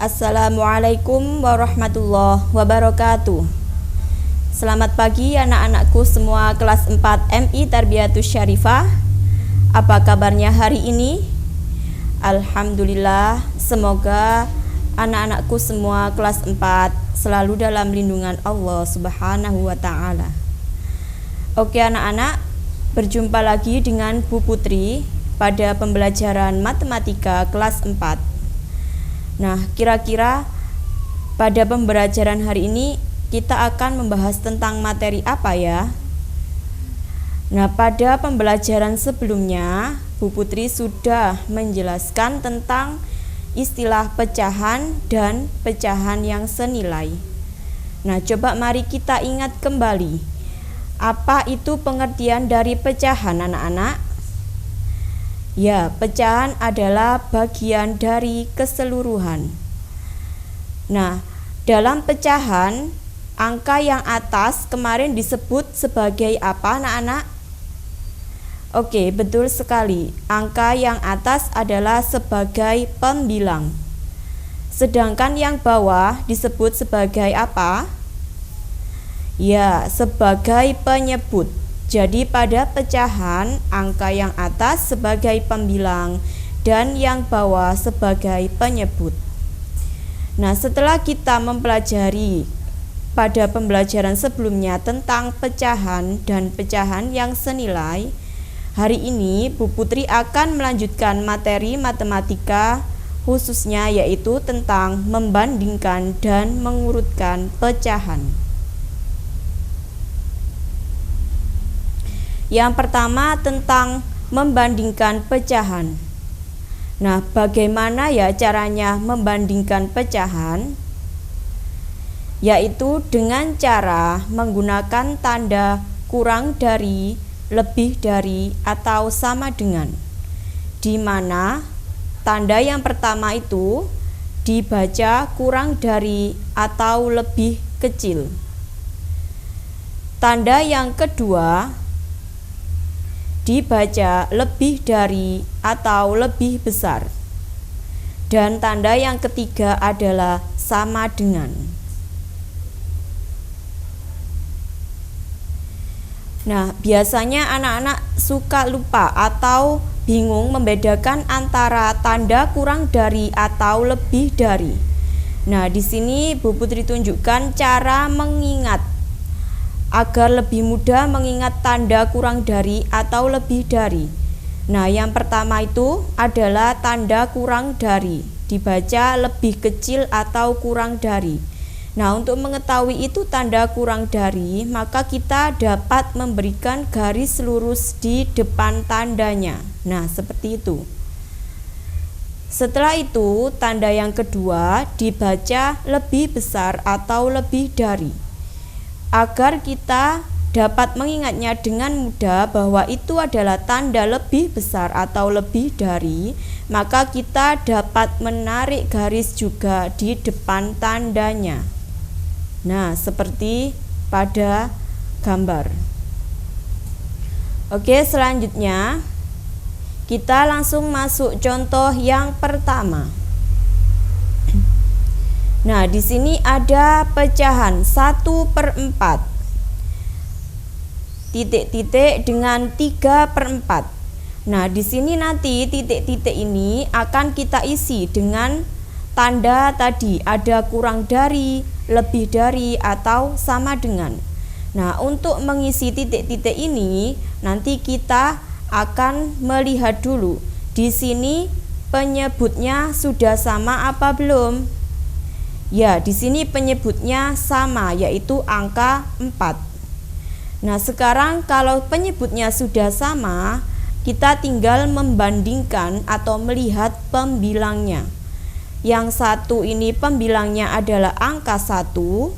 Assalamualaikum warahmatullahi wabarakatuh. Selamat pagi anak-anakku semua kelas 4 MI Tarbiyatus Syarifah. Apa kabarnya hari ini? Alhamdulillah, semoga anak-anakku semua kelas 4 selalu dalam lindungan Allah Subhanahu wa ta'ala. Oke anak-anak, berjumpa lagi dengan Bu Putri pada pembelajaran matematika kelas 4. Nah, kira-kira pada pembelajaran hari ini kita akan membahas tentang materi apa ya? Nah, pada pembelajaran sebelumnya Bu Putri sudah menjelaskan tentang istilah pecahan dan pecahan yang senilai. Nah, coba mari kita ingat kembali. Apa itu pengertian dari pecahan anak-anak? Ya, pecahan adalah bagian dari keseluruhan. Nah, dalam pecahan, angka yang atas kemarin disebut sebagai apa anak-anak? Oke, betul sekali. Angka yang atas adalah sebagai pembilang. Sedangkan yang bawah disebut sebagai apa? Ya, sebagai penyebut. Jadi pada pecahan, angka yang atas sebagai pembilang dan yang bawah sebagai penyebut. Nah, setelah kita mempelajari pada pembelajaran sebelumnya tentang pecahan dan pecahan yang senilai, hari ini Bu Putri akan melanjutkan materi matematika khususnya yaitu tentang membandingkan dan mengurutkan pecahan. Yang pertama tentang membandingkan pecahan. Nah, bagaimana ya caranya membandingkan pecahan? Yaitu dengan cara menggunakan tanda kurang dari, lebih dari, atau sama dengan. Di mana tanda yang pertama itu dibaca kurang dari atau lebih kecil. Tanda yang kedua dibaca lebih dari atau lebih besar. Dan tanda yang ketiga adalah sama dengan. Nah, biasanya anak-anak suka lupa atau bingung membedakan antara tanda kurang dari atau lebih dari. Nah, di sini Bu Putri tunjukkan cara mengingat agar lebih mudah mengingat tanda kurang dari atau lebih dari. Nah, yang pertama itu adalah tanda kurang dari, dibaca lebih kecil atau kurang dari. Nah, untuk mengetahui itu tanda kurang dari, maka kita dapat memberikan garis lurus di depan tandanya. Nah, seperti itu. Setelah itu, tanda yang kedua dibaca lebih besar atau lebih dari. Agar kita dapat mengingatnya dengan mudah bahwa itu adalah tanda lebih besar atau lebih dari, maka kita dapat menarik garis juga di depan tandanya. Nah, seperti pada gambar. Oke, selanjutnya kita langsung masuk contoh yang pertama. Nah, di sini ada pecahan 1/4. Titik-titik dengan 3/4. Nah, di sini nanti titik-titik ini akan kita isi dengan tanda tadi, ada kurang dari, lebih dari, atau sama dengan. Nah, untuk mengisi titik-titik ini, nanti kita akan melihat dulu. Di sini penyebutnya sudah sama apa belum? Ya, di sini penyebutnya sama, yaitu angka 4. Nah, sekarang kalau penyebutnya sudah sama, kita tinggal membandingkan atau melihat pembilangnya. Yang satu ini pembilangnya adalah angka 1,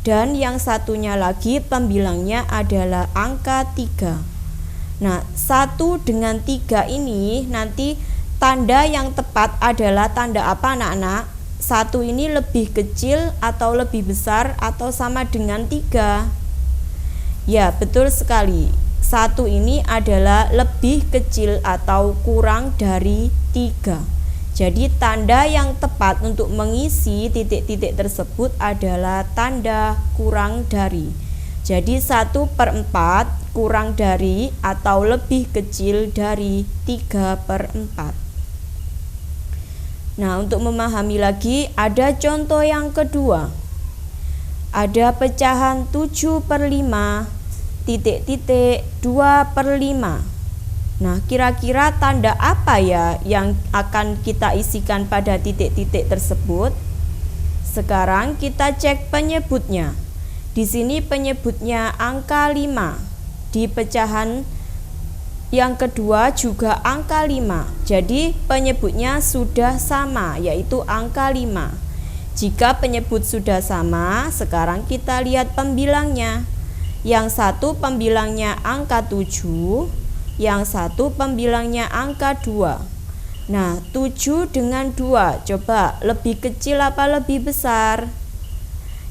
dan yang satunya lagi pembilangnya adalah angka 3. Nah, 1 dengan 3 ini nanti tanda yang tepat adalah tanda apa anak-anak? 1 ini lebih kecil atau lebih besar atau sama dengan 3? Ya, betul sekali. 1 ini adalah lebih kecil atau kurang dari 3. Jadi tanda yang tepat untuk mengisi titik-titik tersebut adalah tanda kurang dari. Jadi 1/4 kurang dari atau lebih kecil dari 3/4. Nah, untuk memahami lagi, ada contoh yang kedua. Ada pecahan 7/5 titik-titik 2/5. Nah, kira-kira tanda apa ya yang akan kita isikan pada titik-titik tersebut? Sekarang kita cek penyebutnya. Di sini penyebutnya angka 5. Di pecahan yang kedua juga angka 5. Jadi penyebutnya sudah sama, yaitu angka 5. Jika penyebut sudah sama, sekarang kita lihat pembilangnya. Yang satu pembilangnya angka 7, yang satu pembilangnya angka 2. Nah, 7 dengan 2, coba lebih kecil apa lebih besar?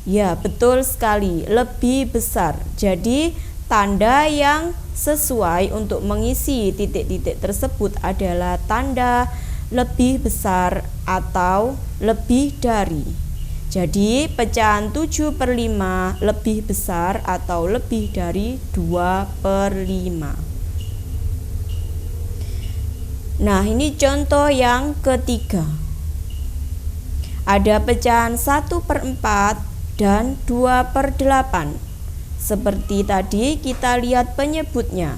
Ya, betul sekali, lebih besar. Jadi tanda yang sesuai untuk mengisi titik-titik tersebut adalah tanda lebih besar atau lebih dari. Jadi pecahan 7/5 lebih besar atau lebih dari 2/5. Nah, ini contoh yang ketiga. Ada pecahan 1/4 dan 2/8. Seperti tadi kita lihat penyebutnya.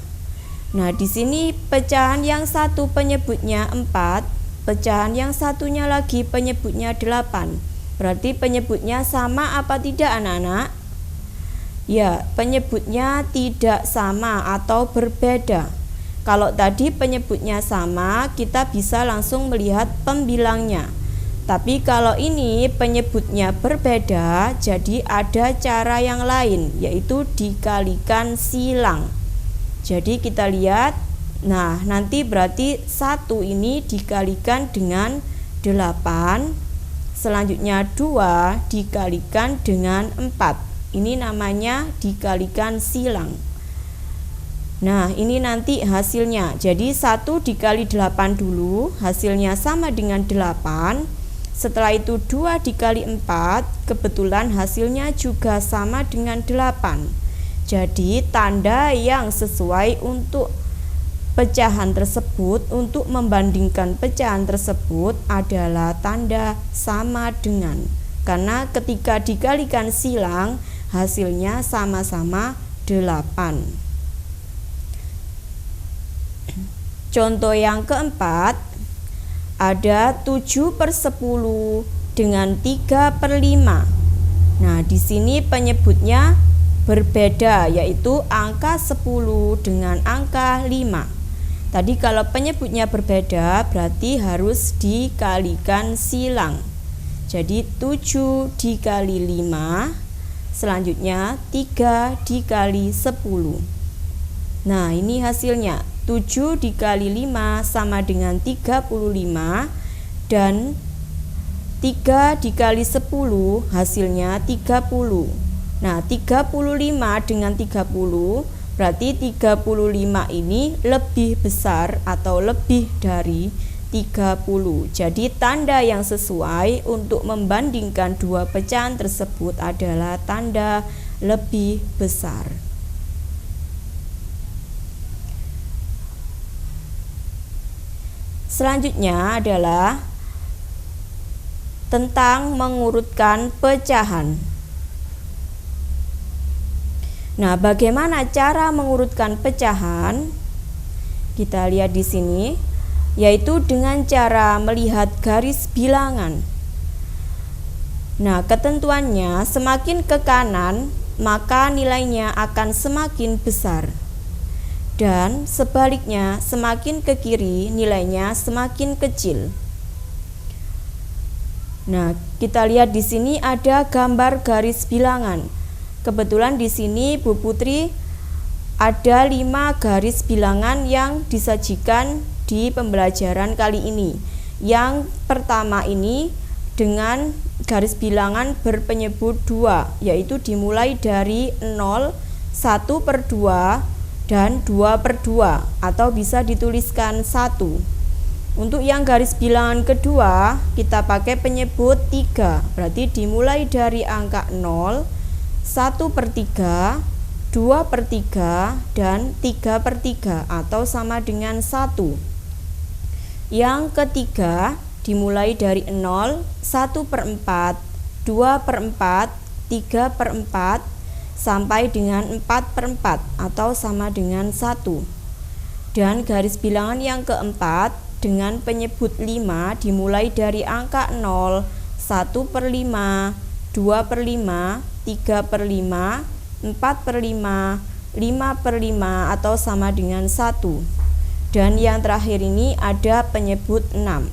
Nah, di sini pecahan yang satu penyebutnya 4, pecahan yang satunya lagi penyebutnya 8. Berarti penyebutnya sama apa tidak, anak-anak? Ya, penyebutnya tidak sama atau berbeda. Kalau tadi penyebutnya sama, kita bisa langsung melihat pembilangnya. Tapi kalau ini penyebutnya berbeda, jadi ada cara yang lain, yaitu dikalikan silang. Jadi kita lihat, nah nanti berarti 1 ini dikalikan dengan 8, selanjutnya 2 dikalikan dengan 4. Ini namanya dikalikan silang. Nah, ini nanti hasilnya. Jadi 1 dikali 8 dulu, hasilnya sama dengan 8. Setelah itu 2 dikali 4, kebetulan hasilnya juga sama dengan 8. Jadi tanda yang sesuai untuk pecahan tersebut, untuk membandingkan pecahan tersebut adalah tanda sama dengan. Karena ketika dikalikan silang, hasilnya sama-sama 8. Contoh yang keempat, ada 7/10 dengan 3/5. Nah, di sini penyebutnya berbeda, yaitu angka 10 dengan angka 5. Tadi kalau penyebutnya berbeda, berarti harus dikalikan silang. Jadi 7 dikali 5, selanjutnya 3 dikali 10. Nah, ini hasilnya. 7 dikali 5 sama dengan 35, dan 3 dikali 10 hasilnya 30. Nah, 35 dengan 30 berarti 35 ini lebih besar atau lebih dari 30. Jadi tanda yang sesuai untuk membandingkan dua pecahan tersebut adalah tanda lebih besar. Selanjutnya adalah tentang mengurutkan pecahan. Nah, bagaimana cara mengurutkan pecahan? Kita lihat di sini, yaitu dengan cara melihat garis bilangan. Nah, ketentuannya semakin ke kanan, maka nilainya akan semakin besar. Dan sebaliknya, semakin ke kiri nilainya semakin kecil. Nah, kita lihat di sini ada gambar garis bilangan. Kebetulan di sini Bu Putri ada 5 garis bilangan yang disajikan di pembelajaran kali ini. Yang pertama ini dengan garis bilangan berpenyebut 2, yaitu dimulai dari 0, 1/2, dan 2/2, atau bisa dituliskan 1. Untuk yang garis bilangan kedua, kita pakai penyebut 3. Berarti dimulai dari angka 0, 1/3, 2/3, dan 3/3 atau sama dengan 1. Yang ketiga, dimulai dari 0, 1/4, 2/4, 3/4, sampai dengan 4/4 atau sama dengan 1. Dan garis bilangan yang keempat, dengan penyebut 5 dimulai dari angka 0, 1/5, 2/5, 3/5, 4/5, 5/5 atau sama dengan 1. Dan yang terakhir ini ada penyebut 6.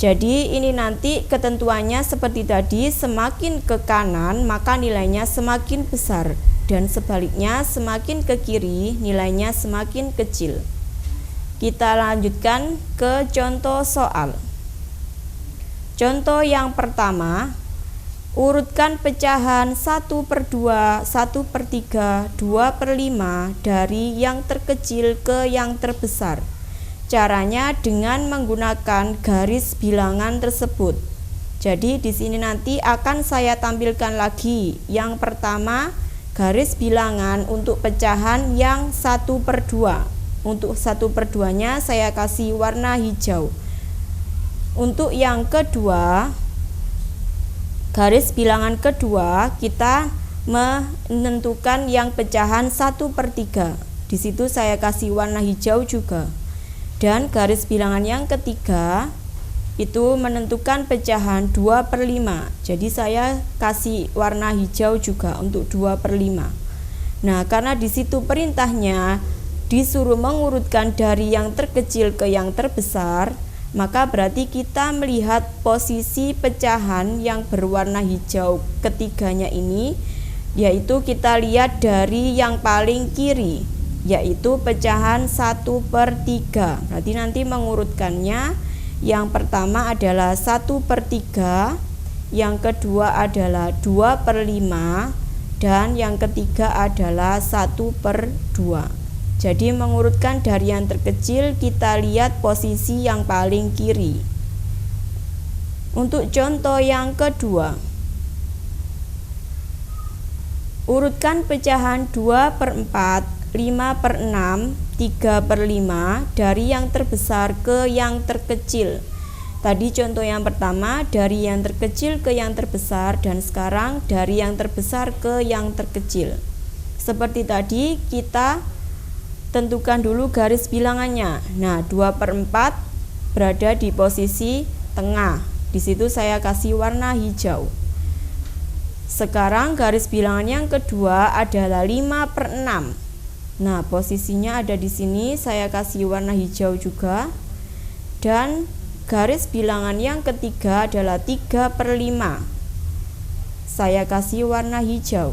Jadi ini nanti ketentuannya seperti tadi, semakin ke kanan maka nilainya semakin besar, dan sebaliknya semakin ke kiri nilainya semakin kecil. Kita lanjutkan ke contoh soal. Contoh yang pertama, urutkan pecahan 1/2, 1/3, 2/5 dari yang terkecil ke yang terbesar. Caranya dengan menggunakan garis bilangan tersebut. Jadi di sini nanti akan saya tampilkan lagi. Yang pertama, garis bilangan untuk pecahan yang 1/2. Untuk 1/2-nya saya kasih warna hijau. Untuk yang kedua, garis bilangan kedua kita menentukan yang pecahan 1/3. Di situ saya kasih warna hijau juga. Dan garis bilangan yang ketiga itu menentukan pecahan 2/5. Jadi saya kasih warna hijau juga untuk 2/5. Nah, karena di situ perintahnya disuruh mengurutkan dari yang terkecil ke yang terbesar, maka berarti kita melihat posisi pecahan yang berwarna hijau ketiganya ini, yaitu kita lihat dari yang paling kiri, yaitu pecahan 1/3. Berarti nanti mengurutkannya, yang pertama adalah 1/3, yang kedua adalah 2/5, dan yang ketiga adalah 1/2. Jadi mengurutkan dari yang terkecil, kita lihat posisi yang paling kiri. Untuk contoh yang kedua, urutkan pecahan 2/4, 5/6, 3/5 dari yang terbesar ke yang terkecil. Tadi contoh yang pertama dari yang terkecil ke yang terbesar, dan sekarang dari yang terbesar ke yang terkecil. Seperti tadi, kita tentukan dulu garis bilangannya. Nah, 2/4 berada di posisi tengah. Di situ saya kasih warna hijau. Sekarang garis bilangan yang kedua adalah 5/6. Nah, posisinya ada di sini, saya kasih warna hijau juga. Dan garis bilangan yang ketiga adalah 3/5. Saya kasih warna hijau.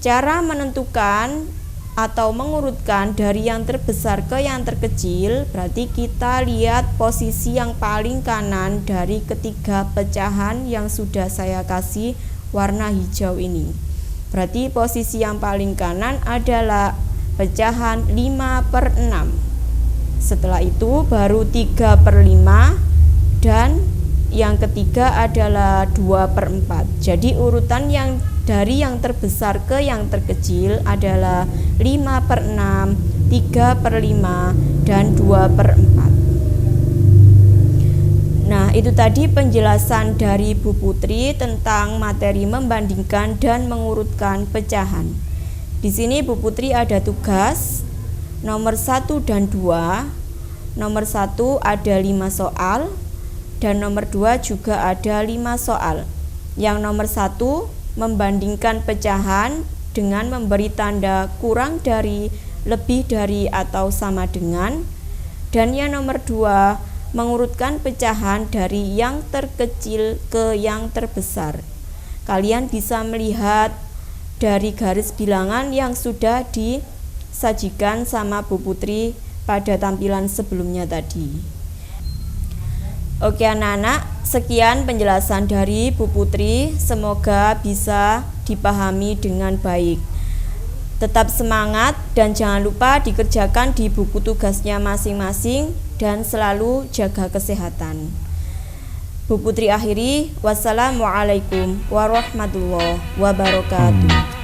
Cara menentukan atau mengurutkan dari yang terbesar ke yang terkecil, berarti kita lihat posisi yang paling kanan dari ketiga pecahan yang sudah saya kasih warna hijau ini. Berarti posisi yang paling kanan adalah pecahan 5/6. Setelah itu baru 3/5, dan yang ketiga adalah 2/4. Jadi urutan yang dari yang terbesar ke yang terkecil adalah 5/6, 3/5, dan 2/4. Nah, itu tadi penjelasan dari Bu Putri tentang materi membandingkan dan mengurutkan pecahan. Di sini Bu Putri ada tugas nomor 1 dan 2. Nomor 1 ada 5 soal, dan nomor 2 juga ada 5 soal. Yang nomor 1 membandingkan pecahan dengan memberi tanda kurang dari, lebih dari, atau sama dengan. Dan yang nomor 2 mengurutkan pecahan dari yang terkecil ke yang terbesar. Kalian bisa melihat dari garis bilangan yang sudah disajikan sama Bu Putri pada tampilan sebelumnya tadi. Oke anak-anak, sekian penjelasan dari Bu Putri, semoga bisa dipahami dengan baik. Tetap semangat dan jangan lupa dikerjakan di buku tugasnya masing-masing dan selalu jaga kesehatan. Bu Putri akhiri, wassalamualaikum warahmatullahi wabarakatuh.